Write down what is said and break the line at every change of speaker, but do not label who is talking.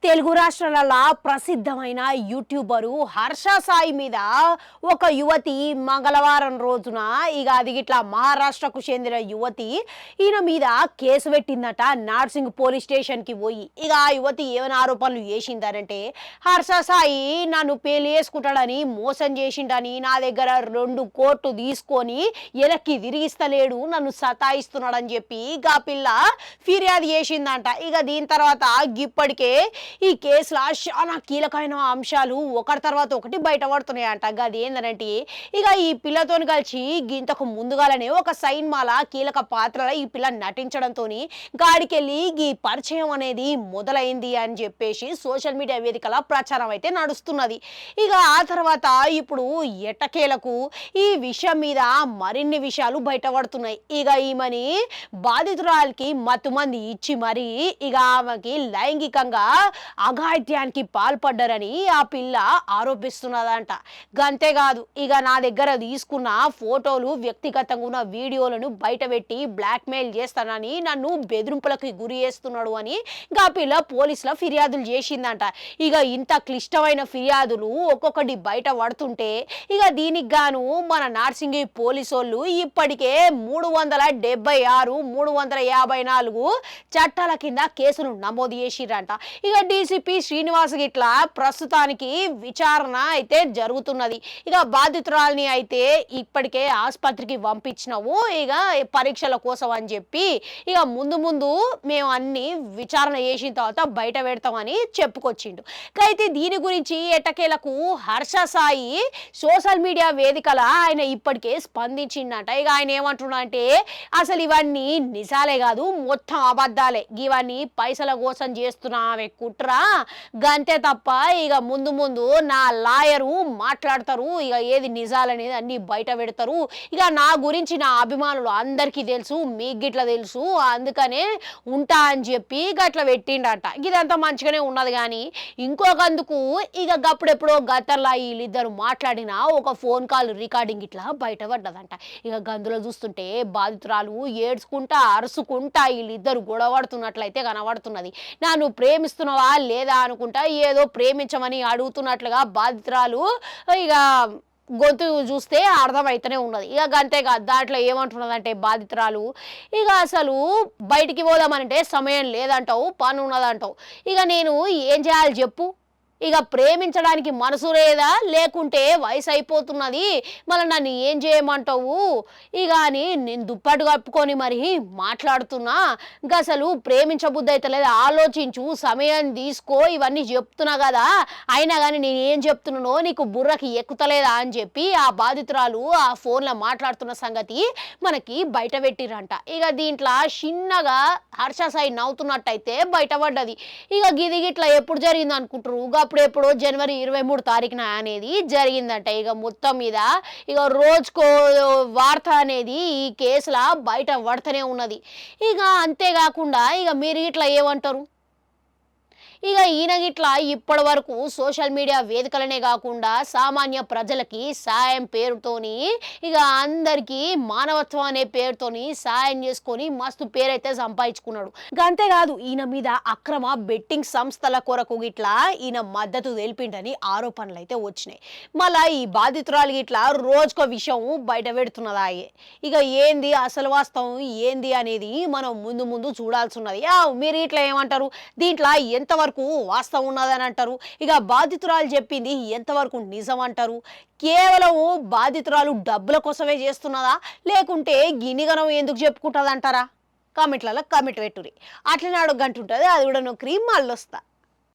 తెలుగు రాష్ట్రాలలో ప్రసిద్ధమైన యూట్యూబరు హర్ష సాయి మీద ఒక యువతి మంగళవారం రోజున అది ఇట్లా మహారాష్ట్రకు చెందిన యువతి ఈయన మీద కేసు పెట్టిందట. నార్సింగ్ పోలీస్ స్టేషన్కి పోయి ఆ యువతి ఏమైనా ఆరోపణలు చేసిందనంటే, హర్ష సాయి నన్ను పెళ్లి చేసుకుంటాడని మోసం చేసిండని, నా దగ్గర 2 కోట్లు తీసుకొని వెనక్కి తిరిగిస్తలేడు, నన్ను సతాయిస్తున్నాడని చెప్పి గా పిల్ల ఫిర్యాదు చేసిందంట. దీని తర్వాత ఇప్పటికే ఈ కేసులో చాలా కీలకమైన అంశాలు ఒకటి తర్వాత ఒకటి బయటపడుతున్నాయంట. అది ఏంటంటే ఈ పిల్లతో కలిసి ఇంతకు ముందుగానే ఒక సైన్ మాల కీలక పాత్రలో ఈ పిల్ల నటించడంతో గాడికెళ్ళి ఈ పరిచయం అనేది మొదలైంది అని చెప్పేసి సోషల్ మీడియా వేదికల ప్రచారం అయితే నడుస్తున్నది. ఆ తర్వాత ఇప్పుడు ఎట్టకేలకు ఈ విషయం మీద మరిన్ని విషయాలు బయటపడుతున్నాయి. ఈమెని బాధితురాలకి మత్తుమంది ఇచ్చి మరి ఆమెకి లైంగికంగా అఘాయిత్యానికి పాల్పడ్డారని ఆ పిల్ల ఆరోపిస్తున్నదంట. గంతేకాదు నా దగ్గర తీసుకున్న ఫోటోలు, వ్యక్తిగతంగా ఉన్న వీడియోలను బయటపెట్టి బ్లాక్మెయిల్ చేస్తానని, నన్ను బెదిరింపులకు గురి చేస్తున్నాడు అని ఆ పిల్ల పోలీసుల ఫిర్యాదులు చేసిందంట. ఇంత క్లిష్టమైన ఫిర్యాదులు ఒక్కొక్కటి బయట పడుతుంటే దీనికి గాను మన నార్సింగి పోలీసు వాళ్ళు ఇప్పటికే 376, 354 చట్టాల కింద కేసును నమోదు చేసిరంట. డీసీపీ శ్రీనివాస్ గిట్లా ప్రస్తుతానికి విచారణ అయితే జరుగుతున్నది. బాధితురాల్ని అయితే ఇప్పటికే ఆసుపత్రికి పంపించినాము పరీక్షల కోసం అని చెప్పి ముందు మేము అన్ని విచారణ చేసిన తర్వాత బయట పెడతామని చెప్పుకొచ్చిండు. అయితే దీని గురించి ఎట్టకేలకు హర్ష సాయి సోషల్ మీడియా వేదికల ఆయన ఇప్పటికే స్పందించిండట. ఆయన ఏమంటున్నా అంటే, అసలు ఇవన్నీ నిజాలే కాదు, మొత్తం అబద్ధాలే, ఇవన్నీ పైసల కోసం చేస్తున్నామే కుట్రా, గంతే తప్ప ముందు నా లాయరు మాట్లాడతారు, ఏది నిజాలనేది అన్ని బయట పెడతారు, నా గురించి నా అభిమానులు అందరికీ తెలుసు, మీకు గిట్లా తెలుసు, అందుకనే ఉంటా అని చెప్పి గట్లా పెట్టిండట. ఇదంతా మంచిగానే ఉన్నది. కానీ ఇంకొకందుకు గప్పుడెప్పుడో గతంలో వీళ్ళిద్దరు మాట్లాడిన ఒక ఫోన్ కాల్ రికార్డింగ్ ఇట్లా బయటపడ్డదంట. గందులో చూస్తుంటే బాధితురాలు ఏడ్చుకుంటా అరుసుకుంటా వీళ్ళిద్దరు గొడవడుతున్నట్లయితే కనబడుతున్నది. నన్ను ప్రేమిస్తున్నావా లేదా అనుకుంటా ఏదో ప్రేమించమని అడుగుతున్నట్లుగా బాధితురాలు గొంతు చూస్తే అర్థమైతేనే ఉన్నది. అంతేకాదు దాంట్లో ఏమంటున్నదంటే బాధితురాలు, అసలు బయటికి పోదామనంటే సమయం లేదంటావు, పని ఉన్నదంటావు, నేను ఏం చేయాలి చెప్పు, ప్రేమించడానికి మనసు లేదా, లేకుంటే వయసు అయిపోతున్నది, మళ్ళీ నన్ను ఏం చేయమంటావు అని నేను దుప్పటి కప్పుకొని మరి మాట్లాడుతున్నా, అసలు ప్రేమించబుద్ధి అయితే లేదు, ఆలోచించు, సమయం తీసుకో, ఇవన్నీ చెప్తున్నా కదా, అయినా కానీ నేను ఏం చెప్తున్నానో నీకు బుర్రకి ఎక్కుతలేదా అని చెప్పి ఆ బాధితురాలు ఆ ఫోన్లో మాట్లాడుతున్న సంగతి మనకి బయట పెట్టిరంట. దీంట్లో చిన్నగా హర్ష సాయి నవ్వుతున్నట్టయితే బయటపడ్డది. గిదిగిట్లా ఎప్పుడు జరిగింది అనుకుంటారు, అప్పుడెప్పుడో జనవరి 23 తారీఖున అనేది జరిగిందంట. మొత్తం మీద రోజుకో వార్త అనేది ఈ కేసులా బయట పడుతూనే ఉన్నది. అంతేకాకుండా మీరు ఇట్లా ఏమంటారు, ఈయన గిట్లా ఇప్పటి వరకు సోషల్ మీడియా వేదికలనే కాకుండా సామాన్య ప్రజలకి సాయం పేరుతోని అందరికీ మానవత్వం అనే పేరుతోని సాయం చేసుకొని మస్తు పేరైతే సంపాదించుకున్నాడు. అంతేకాదు ఈయన మీద అక్రమ బెట్టింగ్ సంస్థల కొరకు గిట్లా ఈయన మద్దతు తెలిపిండని ఆరోపణలు అయితే వచ్చినాయి. మళ్ళా ఈ బాధితురాలు గిట్లా రోజుకో విషయం బయట పెడుతున్నదాయే. ఏంది అసలు వాస్తవం ఏంది అనేది మనం ముందు చూడాల్సి ఉన్నది. మీరు ఇట్లా ఏమంటారు, దీంట్లో ఎంతవరకు వాస్తవం ఉన్నదని అంటారు, బాధితురాలు చెప్పింది ఎంతవరకు నిజం అంటారు, కేవలం బాధితురాలు డబ్బుల కోసమే చేస్తున్నదా, లేకుంటే గినిగనం ఎందుకు చెప్పుకుంటుంది అంటారా? కామెంట్లలో కామెంట్ పెట్టుర్రి. అట్లనే అడుగు గంట ఉంటుంది, అది కూడా నొక్కరి మళ్ళీ వస్తా.